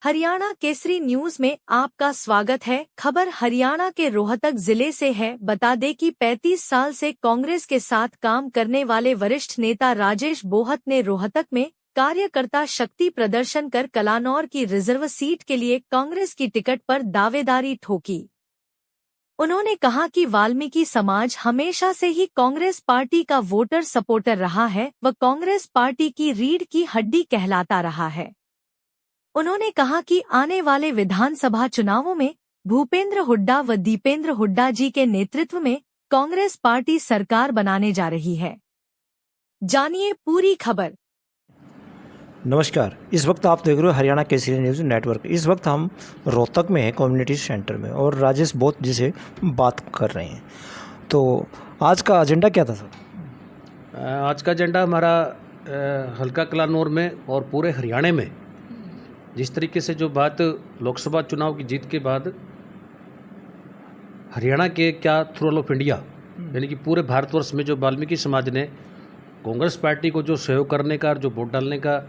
Haryana Kesari news में आपका स्वागत है। खबर हरियाणा के रोहतक जिले से है। बता दें कि 35 साल से कांग्रेस के साथ काम करने वाले वरिष्ठ नेता राजेश बोहत ने रोहतक में कार्यकर्ता शक्ति प्रदर्शन कर कलानौर की रिजर्व सीट के लिए कांग्रेस की टिकट पर दावेदारी ठोकी। उन्होंने कहा कि वाल्मीकि समाज हमेशा से ही कांग्रेस पार्टी का वोटर सपोर्टर रहा है व कांग्रेस पार्टी की रीढ़ की हड्डी कहलाता रहा है। उन्होंने कहा कि आने वाले विधानसभा चुनावों में भूपेंद्र हुड्डा व दीपेंद्र हुड्डा जी के नेतृत्व में कांग्रेस पार्टी सरकार बनाने जा रही है। जानिए पूरी खबर। नमस्कार, इस वक्त आप देख रहे हो हरियाणा केसरी न्यूज़ नेटवर्क। इस वक्त हम रोहतक में हैं, कम्युनिटी सेंटर में, और राजेश बोहत जी से बात कर रहे हैं। तो आज का एजेंडा क्या था सर? आज का एजेंडा हमारा हल्का कलानौर में और पूरे हरियाणा में जिस तरीके से जो बात लोकसभा चुनाव की जीत के बाद हरियाणा के क्या थ्रू ऑफ इंडिया यानी कि पूरे भारतवर्ष में जो वाल्मीकि समाज ने कांग्रेस पार्टी को जो सहयोग करने का और जो वोट डालने का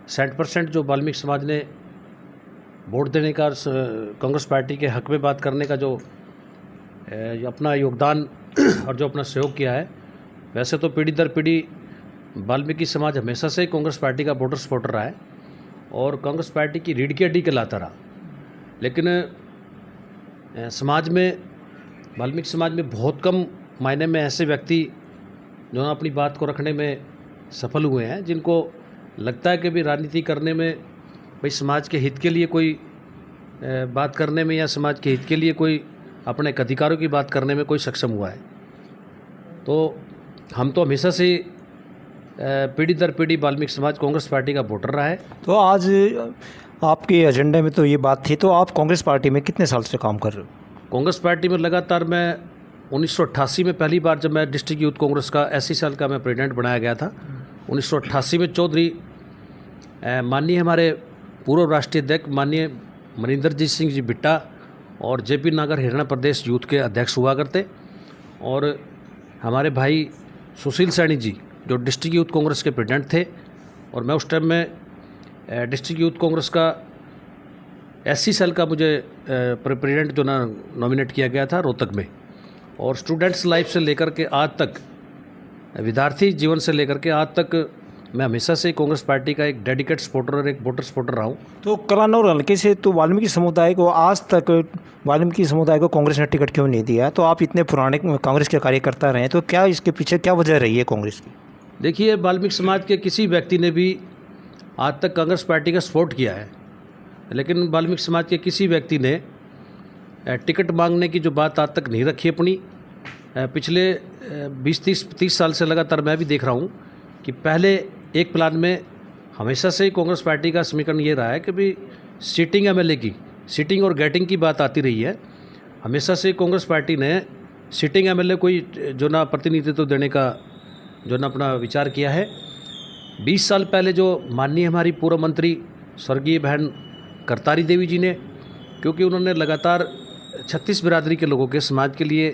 60% जो वाल्मीकि समाज ने वोट देने का कांग्रेस पार्टी के हक में बात करने का जो अपना योगदान और जो अपना सहयोग किया है, वैसे तो पीढ़ी दर पीढ़ी वाल्मीकि समाज हमेशा से कांग्रेस पार्टी का वोटर सपोर्टर रहा है और कांग्रेस पार्टी की रीढ़ की हड्डी कहलाता रहा। लेकिन समाज में वाल्मीकि समाज में बहुत कम मायने में ऐसे व्यक्ति जो अपनी बात को रखने में सफल हुए हैं, जिनको लगता है कि भी राजनीति करने में भाई समाज के हित के लिए कोई बात करने में या समाज के हित के लिए कोई अपने अधिकारों की बात करने में कोई सक्षम हुआ है। तो हम तो हमेशा से पीढ़ी दर पीढ़ी वाल्मीकि समाज कांग्रेस पार्टी का वोटर रहा है। तो आज आपके एजेंडे में तो ये बात थी, तो आप कांग्रेस पार्टी में कितने साल से काम कर रहे हो? कांग्रेस पार्टी में लगातार मैं 1988 में पहली बार जब मैं डिस्ट्रिक्ट यूथ कांग्रेस का 80 साल का मैं प्रेसिडेंट बनाया गया था। 1988 में चौधरी माननीय हमारे पूर्व राष्ट्रीय अध्यक्ष माननीय मनिंदरजीत सिंह जी बिट्टा और जेपी नागर हरियाणा प्रदेश यूथ के अध्यक्ष हुआ करते, और हमारे भाई सुशील सैनी जी जो डिस्ट्रिक्ट यूथ कांग्रेस के प्रेसिडेंट थे, और मैं उस टाइम में डिस्ट्रिक्ट यूथ कांग्रेस का 80 साल का मुझे प्रेसिडेंट जो नॉमिनेट किया गया था रोहतक में। और स्टूडेंट्स लाइफ से लेकर के आज तक, विद्यार्थी जीवन से लेकर के आज तक मैं हमेशा से कांग्रेस पार्टी का एक डेडिकेट सपोर्टर और एक वोटर सपोर्टर रहा हूँ। तो कलानौर हल्के से तो वाल्मीकि समुदाय को आज तक वाल्मीकि समुदाय को कांग्रेस ने टिकट क्यों नहीं दिया? तो आप इतने पुराने कांग्रेस के कार्यकर्ता रहे हैं, तो क्या इसके पीछे क्या वजह रही है कांग्रेस की? देखिए, वाल्मीकि समाज के किसी व्यक्ति ने भी आज तक कांग्रेस पार्टी का सपोर्ट किया है, लेकिन वाल्मीकि समाज के किसी व्यक्ति ने टिकट मांगने की जो बात आज तक नहीं रखी अपनी। पिछले 20-30 साल से लगातार मैं भी देख रहा हूँ कि पहले एक प्लान में हमेशा से ही कांग्रेस पार्टी का समीकरण ये रहा है कि भी सीटिंग एमएलए की सीटिंग और गेटिंग की बात आती रही है। हमेशा से कांग्रेस पार्टी ने सीटिंग एमएलए को जो ना प्रतिनिधित्व देने का जो ना अपना विचार किया है। 20 साल पहले जो माननीय हमारी पूर्व मंत्री स्वर्गीय बहन करतारी देवी जी ने, क्योंकि उन्होंने लगातार 36 बिरादरी के लोगों के समाज के लिए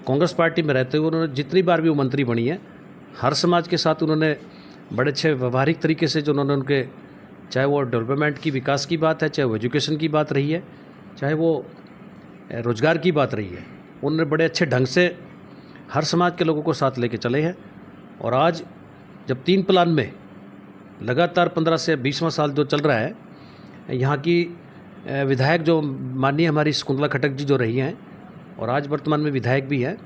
कांग्रेस पार्टी में रहते हुए उन्होंने जितनी बार भी वो मंत्री बनी है, हर समाज के साथ उन्होंने बड़े अच्छे व्यवहारिक तरीके से जो उन्होंने उनके, चाहे वो डेवलपमेंट की विकास की बात है, चाहे वो एजुकेशन की बात रही है, चाहे वो रोजगार की बात रही है, उन्होंने बड़े अच्छे ढंग से हर समाज के लोगों को साथ लेके चले हैं। और आज जब 3 प्लान में लगातार 15 से 20वां साल जो चल रहा है, यहाँ की विधायक जो माननीय हमारी शकुंतला खट्टक जी जो रही हैं और आज वर्तमान में विधायक भी हैं,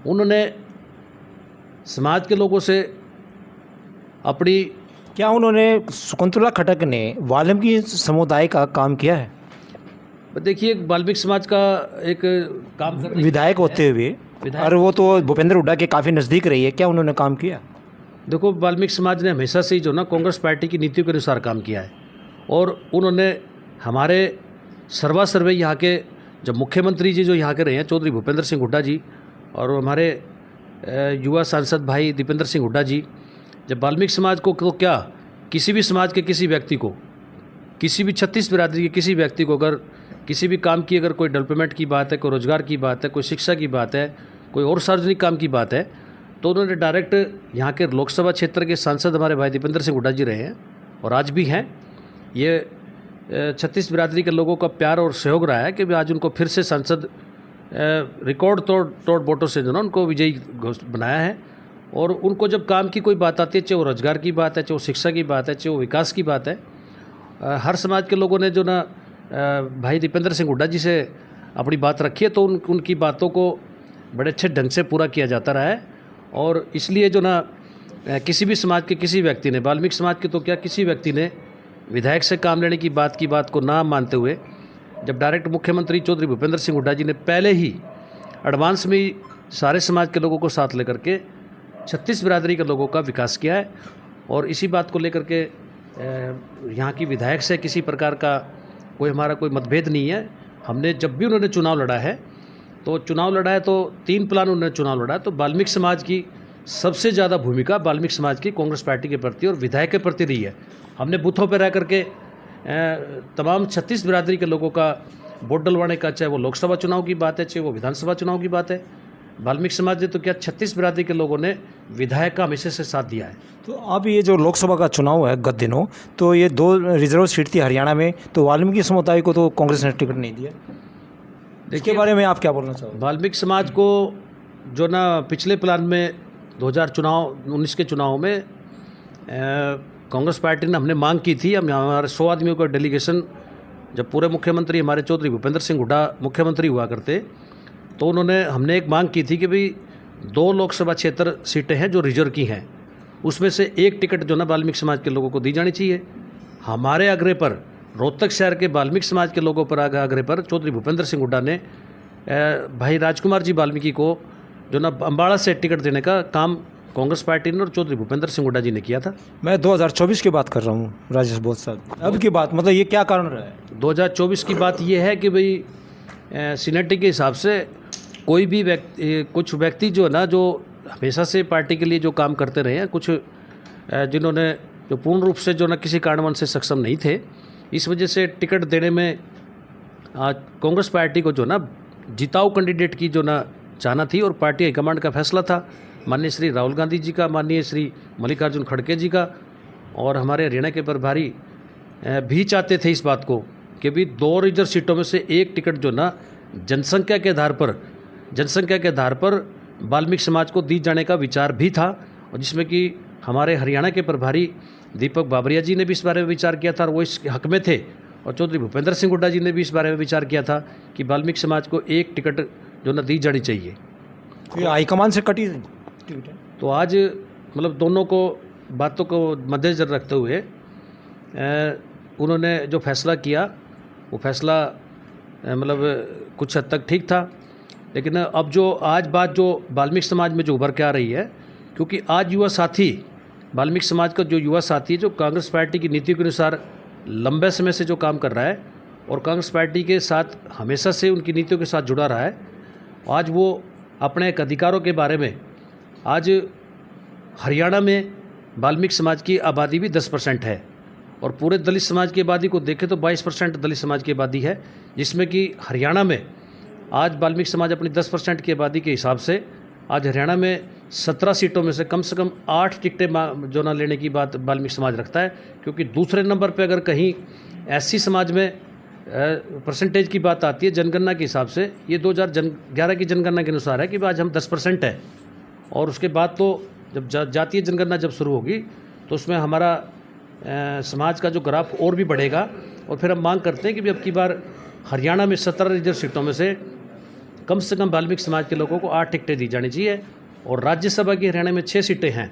उन्होंने समाज के लोगों से अपनी, क्या उन्होंने शकुंतला खट्टक ने वाल्मीकि समुदाय का काम किया है? देखिए, वाल्मीकि समाज का एक काम कर विधायक होते हुए, और वो तो भूपेंद्र हुड्डा के काफ़ी नज़दीक रही है, क्या उन्होंने काम किया? देखो, वाल्मीकि समाज ने हमेशा से ही जो ना कांग्रेस पार्टी की नीतियों के अनुसार काम किया है, और उन्होंने हमारे सर्वे यहाँ के जब मुख्यमंत्री जी जो यहाँ के रहे हैं चौधरी भूपेंद्र सिंह हुड्डा जी, और हमारे युवा सांसद भाई दीपेंद्र सिंह हुड्डा जी, जब वाल्मीकि समाज को तो क्या किसी भी समाज के किसी व्यक्ति को, किसी भी 36 बिरादरी के किसी व्यक्ति को अगर किसी भी काम की, अगर कोई डेवलपमेंट की बात है, कोई रोजगार की बात है, कोई शिक्षा की बात है, कोई और सार्वजनिक काम की बात है, तो उन्होंने डायरेक्ट यहाँ के लोकसभा क्षेत्र के सांसद हमारे भाई दीपेंद्र सिंह हुड्डा जी रहे हैं और आज भी हैं। ये छत्तीस बिरादरी के लोगों का प्यार और सहयोग रहा है कि भी आज उनको फिर से सांसद रिकॉर्ड तोड़ वोटों से जो ना उनको विजयी बनाया है। और उनको जब काम की कोई बात आती है, चाहे वो रोजगार की बात है, चाहे वो शिक्षा की बात है, चाहे वो विकास की बात है, हर समाज के लोगों ने जो ना भाई दीपेंद्र सिंह हुड्डा जी से अपनी बात रखी है, तो उनकी बातों को बड़े अच्छे ढंग से पूरा किया जाता रहा है। और इसलिए जो ना किसी भी समाज के किसी व्यक्ति ने, वाल्मीकि समाज के तो क्या किसी व्यक्ति ने विधायक से काम लेने की बात को ना मानते हुए, जब डायरेक्ट मुख्यमंत्री चौधरी भूपेंद्र सिंह हुड्डा जी ने पहले ही एडवांस में ही सारे समाज के लोगों को साथ लेकर के छत्तीस बिरादरी के लोगों का विकास किया है। और इसी बात को लेकर के यहाँ की विधायक से किसी प्रकार का हमारा कोई मतभेद नहीं है। हमने जब भी उन्होंने चुनाव लड़ा है तो 3 प्लान उन्होंने चुनाव लड़ा है, तो वाल्मीकि समाज की सबसे ज़्यादा भूमिका वाल्मीकि समाज की कांग्रेस पार्टी के प्रति और विधायक के प्रति रही है। हमने बूथों पर रह करके तमाम 36 बिरादरी के लोगों का वोट डलवाने का, चाहे वो लोकसभा चुनाव की बात है, चाहे वो विधानसभा चुनाव की बात है, वाल्मीकि समाज ने तो क्या 36 बिरादरी के लोगों ने विधायक का हमेशा से साथ दिया है। तो अब ये जो लोकसभा का चुनाव है गत दिनों, तो ये 2 रिजर्व सीट थी हरियाणा में, तो वाल्मीकि समुदाय को तो कांग्रेस ने टिकट नहीं दिया। इसके बारे में आप क्या बोलना चाहोगे? वाल्मीकि समाज को जो ना पिछले प्लान में 2019 के चुनाव में कांग्रेस पार्टी ने हमने मांग की थी, हम हमारे 100 आदमियों का डेलीगेशन, जब पूरे मुख्यमंत्री हमारे चौधरी भूपेंद्र सिंह हुड्डा मुख्यमंत्री हुआ करते, तो हमने एक मांग की थी कि भाई 2 लोकसभा क्षेत्र सीटें हैं जो रिजर्व की हैं, उसमें से एक टिकट जो ना वाल्मीकि समाज के लोगों को दी जानी चाहिए। हमारे आग्रह पर, रोहतक शहर के वाल्मीकि समाज के लोगों पर आग्रह पर चौधरी भूपेंद्र सिंह हुड्डा ने भाई राजकुमार जी वाल्मीकि को जो ना अम्बाड़ा से टिकट देने का काम कांग्रेस पार्टी ने और चौधरी भूपेंद्र सिंह हुड्डा जी ने किया था। मैं 2024 की बात कर रहा हूँ राजेश बोध साहब, अब की बात, मतलब ये क्या कारण रहा है? 2024 की बात ये है कि भाई सीनेटी के हिसाब से कोई भी कुछ व्यक्ति जो है ना, जो हमेशा से पार्टी के लिए जो काम करते रहे हैं, कुछ जिन्होंने जो पूर्ण रूप से जो ना किसी कारणवश से सक्षम नहीं थे, इस वजह से टिकट देने में कांग्रेस पार्टी को जो ना जिताऊ कैंडिडेट की जो ना चाहना थी, और पार्टी हाईकमांड का फैसला था, माननीय श्री राहुल गांधी जी का, माननीय श्री मल्लिकार्जुन खड़गे जी का, और हमारे हरियाणा के प्रभारी भी चाहते थे इस बात को कि भी 2 रिजर्व सीटों में से एक टिकट जो ना जनसंख्या के आधार पर वाल्मीकि समाज को दी जाने का विचार भी था, और जिसमें कि हमारे हरियाणा के प्रभारी दीपक बाबरिया जी ने भी इस बारे में विचार किया था, और वो इस हक में थे, और चौधरी भूपेंद्र सिंह हुड्डा जी ने भी इस बारे में विचार किया था कि वाल्मीकि समाज को एक टिकट जो ना दी जानी चाहिए। ये हाईकमान से कटी टिकट है। तो आज मतलब दोनों को बातों को मद्देनजर रखते हुए उन्होंने जो फैसला किया, वो फैसला मतलब कुछ हद तक ठीक था। लेकिन अब जो आज बात जो वाल्मीकि समाज में जो उभर के आ रही है, क्योंकि आज युवा साथी, वाल्मीकि समाज का जो युवा साथी है, जो कांग्रेस पार्टी की नीति के अनुसार लंबे समय से जो काम कर रहा है और कांग्रेस पार्टी के साथ हमेशा से उनकी नीतियों के साथ जुड़ा रहा है, आज वो अपने एक अधिकारों के बारे में, आज हरियाणा में वाल्मीकि समाज की आबादी भी 10% है, और पूरे दलित समाज की आबादी को देखें तो 22% दलित समाज की आबादी है, जिसमें कि हरियाणा में आज वाल्मीकि समाज अपनी 10% की आबादी के हिसाब से आज हरियाणा में 17 सीटों में से कम 8 टिकटें जो ना लेने की बात वाल्मीकि समाज रखता है। क्योंकि दूसरे नंबर पे अगर कहीं एससी समाज में परसेंटेज की बात आती है जनगणना के हिसाब से, ये 2011 की जनगणना के अनुसार है कि आज हम 10% है, और उसके बाद तो जब जातीय जनगणना जब शुरू होगी तो उसमें हमारा समाज का जो ग्राफ और भी बढ़ेगा। और फिर हम मांग करते हैं कि अब की बार हरियाणा में 17 रिजर्व सीटों में से कम वाल्मीकि समाज के लोगों को 8 टिकटें दी जानी चाहिए, और राज्यसभा की हरियाणा में 6 सीटें हैं,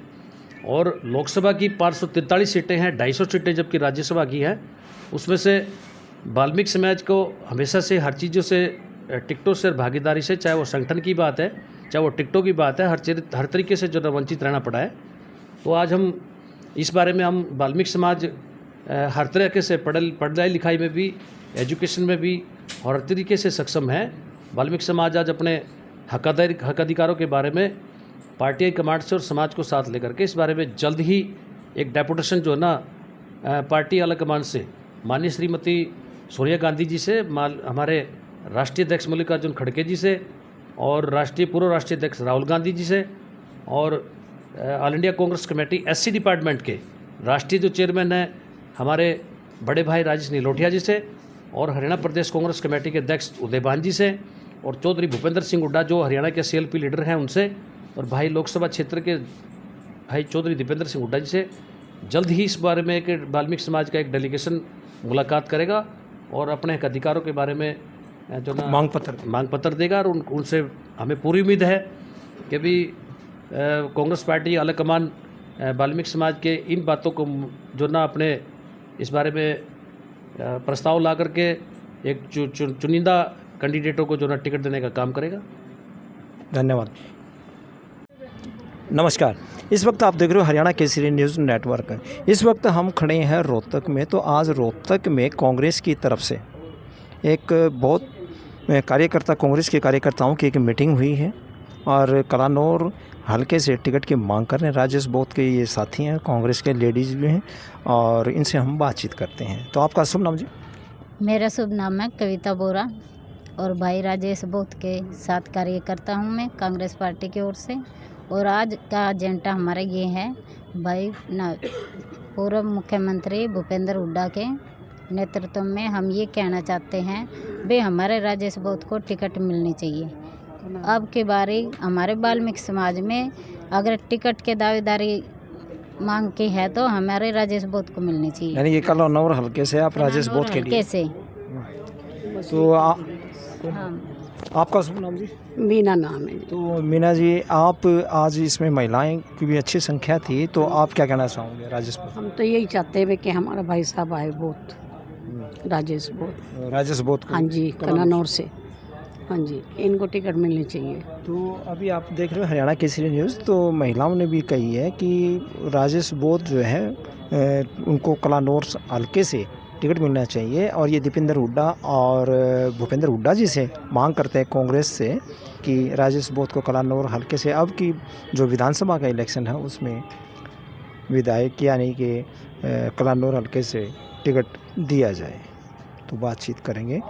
और लोकसभा की 543 सीटें हैं, 250 सीटें जबकि राज्यसभा की हैं। उसमें से वाल्मीकि समाज को हमेशा से हर चीज़ों से, टिकटों से, भागीदारी से, चाहे वो संगठन की बात है, चाहे वो टिकटों की बात है, हर तरीके से जो है वंचित रहना पड़ा है। तो आज हम इस बारे में हम वाल्मीकि समाज हर तरीके से पढ़ाई लिखाई में भी, एजुकेशन में भी और हर तरीके से सक्षम है। वाल्मीकि समाज आज अपने हक अधिकारों के बारे में पार्टी हाईकमांड से और समाज को साथ लेकर के इस बारे में जल्द ही एक डेपुटेशन जो है ना पार्टी हाईकमांड से माननीय श्रीमती सोनिया गांधी जी से, हमारे राष्ट्रीय अध्यक्ष मल्लिकार्जुन खड़गे जी से, और पूर्व राष्ट्रीय अध्यक्ष राहुल गांधी जी से, और all India Congress committee SC department के राष्ट्रीय जो चेयरमैन हैं हमारे बड़े भाई राजेश नीलोठिया जी से और हरियाणा प्रदेश कांग्रेस कमेटी के अध्यक्ष उदयभान जी से और चौधरी भूपेंद्र सिंह हुड्डा जो हरियाणा के CLP लीडर हैं उनसे और भाई लोकसभा क्षेत्र के भाई चौधरी दीपेंद्र सिंह हुड्डा जी से जल्द ही इस बारे में एक वाल्मीकि समाज का एक डेलीगेशन मुलाकात करेगा और अपने हक अधिकारों के बारे में जो ना मांग पत्र देगा। और उनसे हमें पूरी उम्मीद है कि भी कांग्रेस पार्टी आलाकमान वाल्मीकि समाज के इन बातों को जो ना अपने इस बारे में प्रस्ताव ला करके एक चुनिंदा कैंडिडेटों को जो ना टिकट देने का काम करेगा। धन्यवाद। नमस्कार, इस वक्त आप देख रहे हो हरियाणा केसरी न्यूज़ नेटवर्क। इस वक्त हम खड़े हैं रोहतक में। तो आज रोहतक में कांग्रेस की तरफ से एक बहुत कार्यकर्ता, कांग्रेस के कार्यकर्ताओं की एक मीटिंग हुई है और कलानौर हल्के से टिकट की मांग कर रहे हैं। राजेश बोथ के ये साथी हैं, कांग्रेस के लेडीज़ भी हैं और इनसे हम बातचीत करते हैं। तो आपका शुभ नाम जी? मेरा शुभ नाम है कविता बोरा और भाई राजेश बोथ के साथ कार्यकर्ता हूँ मैं कांग्रेस पार्टी की ओर से। और आज का एजेंडा हमारा ये है, भाई पूर्व मुख्यमंत्री भूपेंद्र हुड्डा के नेतृत्व में हम ये कहना चाहते हैं भाई हमारे राजेश बोथ को टिकट मिलनी चाहिए। अब की बारी हमारे वाल्मीकि समाज में अगर टिकट के दावेदारी मांग की है तो हमारे राजेश बोथ को मिलनी चाहिए। यानी ये कलानौर हल्के से आप राजेश बोथ के लिए कैसे? तो आपका शुभ नाम जी? मीना नाम है। तो मीना जी, आप आज इसमें महिलाएं की भी अच्छी संख्या थी, तो आप क्या कहना चाहोगे राजेश बोथ? हम तो यही चाहते हैं कि हमारा भाई साहब आए बोथ, राजेश बोथ। को हाँ जी, कलानौर से। हाँ जी, इनको टिकट मिलनी चाहिए। तो अभी आप देख रहे हो हरियाणा केसरी न्यूज़। तो महिलाओं ने भी कही है कि राजेश बोथ जो है उनको कलानौर हल्के से टिकट मिलना चाहिए और ये दीपेंद्र हुड्डा और भूपेंद्र हुड्डा जी से मांग करते हैं कांग्रेस से कि राजेश बोथ को कलानौर हल्के से अब की जो विधानसभा का इलेक्शन है उसमें विधायक यानी कि कलानौर हल्के से टिकट दिया जाए। तो बातचीत करेंगे।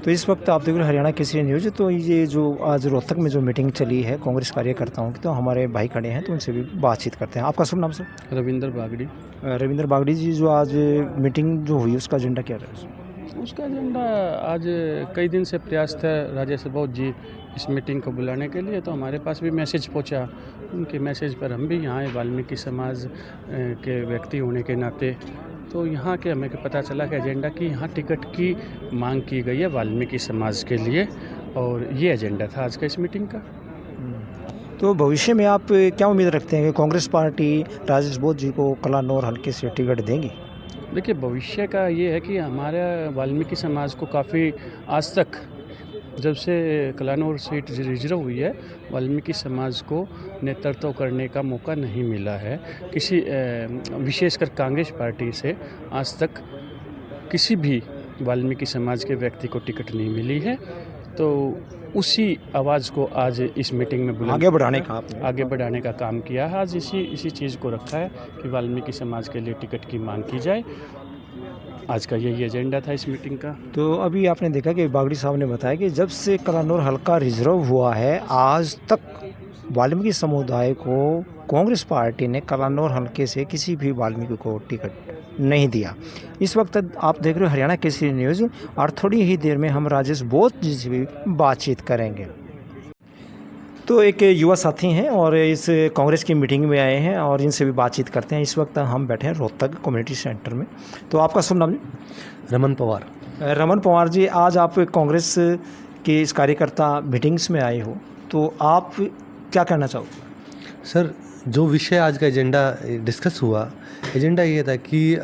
तो इस वक्त आप देख रहे हो हरियाणा केसरी न्यूज़। तो ये जो आज रोहतक में जो मीटिंग चली है कांग्रेस कार्यकर्ताओं की, तो हमारे भाई खड़े हैं तो उनसे भी बातचीत करते हैं। आपका शुभ नाम सर? रविंद्र बागड़ी। रविंद्र बागड़ी जी, जो आज मीटिंग जो हुई उसका एजेंडा क्या रहा? उसका एजेंडा आज कई दिन से प्रयास था राजेश बोथ जी इस मीटिंग को बुलाने के लिए, तो हमारे पास भी मैसेज पहुंचा। उनके मैसेज पर हम भी यहाँ वाल्मीकि समाज के व्यक्ति होने के नाते तो यहाँ के हमें पता चला कि एजेंडा की यहाँ टिकट की मांग की गई है वाल्मीकि समाज के लिए और ये एजेंडा था आज का इस मीटिंग का। तो भविष्य में आप क्या उम्मीद रखते हैं कि कांग्रेस पार्टी राजेश बोथ जी को कलानौर हल्के से टिकट देंगी? देखिए, भविष्य का ये है कि हमारे वाल्मीकि समाज को काफ़ी आज तक जब से कलानौर सीट रिजर्व हुई है वाल्मीकि समाज को नेतृत्व करने का मौका नहीं मिला है। किसी विशेषकर कांग्रेस पार्टी से आज तक किसी भी वाल्मीकि समाज के व्यक्ति को टिकट नहीं मिली है। तो उसी आवाज़ को आज इस मीटिंग में आगे बढ़ाने का काम किया है। आज इसी चीज़ को रखा है कि वाल्मीकि समाज के लिए टिकट की मांग की जाए। आज का यही एजेंडा था इस मीटिंग का। तो अभी आपने देखा कि बागड़ी साहब ने बताया कि जब से कलानौर हल्का रिजर्व हुआ है आज तक वाल्मीकि समुदाय को कांग्रेस पार्टी ने कलानौर हल्के से किसी भी वाल्मीकि को टिकट नहीं दिया। इस वक्त आप देख रहे हो हरियाणा केसरी न्यूज़ और थोड़ी ही देर में हम राजेश बोथ जी से भी बातचीत करेंगे। तो एक युवा साथी हैं और इस कांग्रेस की मीटिंग में आए हैं और इनसे भी बातचीत करते हैं। इस वक्त हम बैठे हैं रोहतक कम्युनिटी सेंटर में। तो आपका शुभ नाम जी? रमन पवार। रमन पवार जी, आज आप कांग्रेस के इस कार्यकर्ता मीटिंग्स में आए हो, तो आप क्या कहना चाहोगे? सर, जो विषय आज का एजेंडा डिस्कस हुआ, एजेंडा ये था कि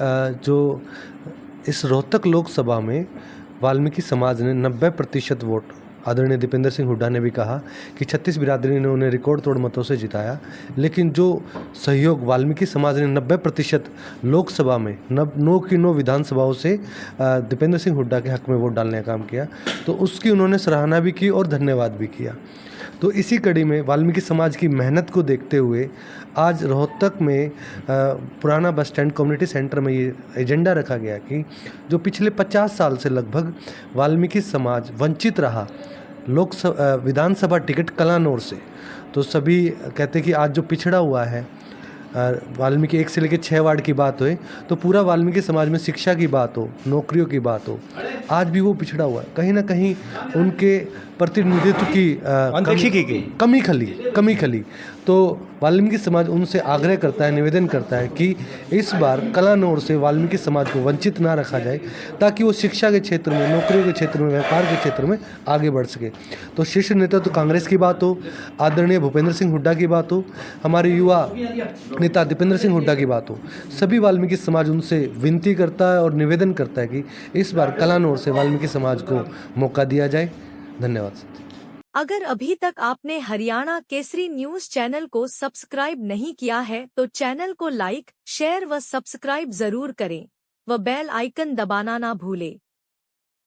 जो इस रोहतक लोकसभा में वाल्मीकि समाज ने 90% वोट, आदरणीय दीपेंद्र सिंह हुड्डा ने भी कहा कि 36 बिरादरी ने उन्हें रिकॉर्ड तोड़ मतों से जिताया, लेकिन जो सहयोग वाल्मीकि समाज ने 90% लोकसभा में 9 की 9 विधानसभाओं से दीपेंद्र सिंह हुड्डा के हक में वोट डालने का काम किया, तो उसकी उन्होंने सराहना भी की और धन्यवाद भी किया। तो इसी कड़ी में वाल्मीकि समाज की मेहनत को देखते हुए आज रोहतक में पुराना बस स्टैंड कम्युनिटी सेंटर में ये एजेंडा रखा गया कि जो पिछले 50 साल से लगभग वाल्मीकि समाज वंचित रहा विधानसभा टिकट कलानौर से, तो सभी कहते हैं कि आज जो पिछड़ा हुआ है वाल्मीकि 1 से लेकर 6 वार्ड की बात हो तो पूरा वाल्मीकि समाज में शिक्षा की बात हो, नौकरियों की बात हो, आज भी वो पिछड़ा हुआ है। कहीं ना कहीं उनके प्रतिनिधित्व की अनदेखी की गई। कमी खली। तो वाल्मीकि समाज उनसे आग्रह करता है, निवेदन करता है कि इस बार कलानौर से वाल्मीकि समाज को वंचित ना रखा जाए, ताकि वो शिक्षा के क्षेत्र में, नौकरियों के क्षेत्र में, व्यापार के क्षेत्र में आगे बढ़ सके। तो शीर्ष नेता तो कांग्रेस की बात हो, आदरणीय भूपेंद्र सिंह हुड्डा की बात हो, हमारे युवा नेता दीपेंद्र सिंह हुड्डा की बात हो, सभी वाल्मीकि समाज उनसे विनती करता है और निवेदन करता है कि इस बार कलानौर से वाल्मीकि समाज को मौका दिया जाए। धन्यवाद। अगर अभी तक आपने हरियाणा केसरी न्यूज चैनल को सब्सक्राइब नहीं किया है तो चैनल को लाइक, शेयर व सब्सक्राइब जरूर करें व बेल आइकन दबाना ना भूलें।